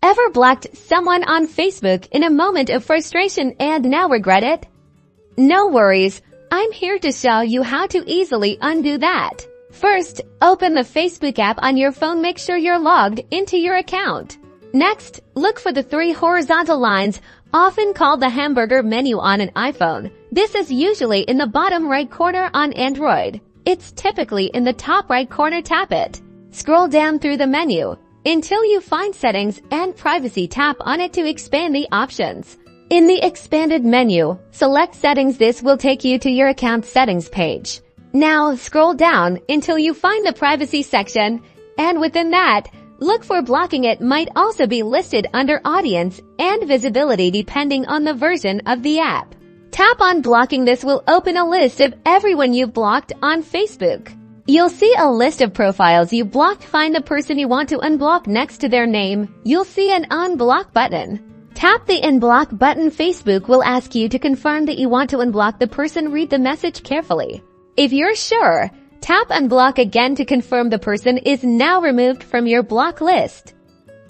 Ever blocked someone on Facebook in a moment of frustration and now regret it? No worries, I'm here to show you how to easily undo that. First, open the Facebook app on your phone. Make sure you're logged into your account. Next, look for the three horizontal lines, often called the hamburger menu on an iPhone. This is usually in the bottom right corner on Android. It's typically in the top right corner. Tap it. Scroll down through the menu until you find Settings and Privacy. Tap on it to expand the options. In the expanded menu, select Settings. This will take you to your account settings page. Now scroll down until you find the Privacy section, and within that, look for Blocking. It might also be listed under Audience and Visibility depending on the version of the app. Tap on Blocking. This will open a list of everyone you've blocked on Facebook. You'll see a list of profiles you blocked. Find the person you want to unblock. Next to their name, you'll see an Unblock button. Tap the Unblock button. Facebook will ask you to confirm that you want to unblock the person. Read the message carefully. If you're sure, tap Unblock again to confirm the person is now removed from your block list.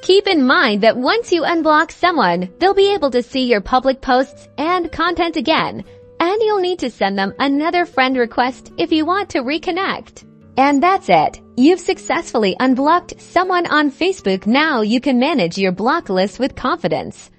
Keep in mind that once you unblock someone, they'll be able to see your public posts and content again, and you'll need to send them another friend request if you want to reconnect. And that's it. You've successfully unblocked someone on Facebook. Now you can manage your block list with confidence.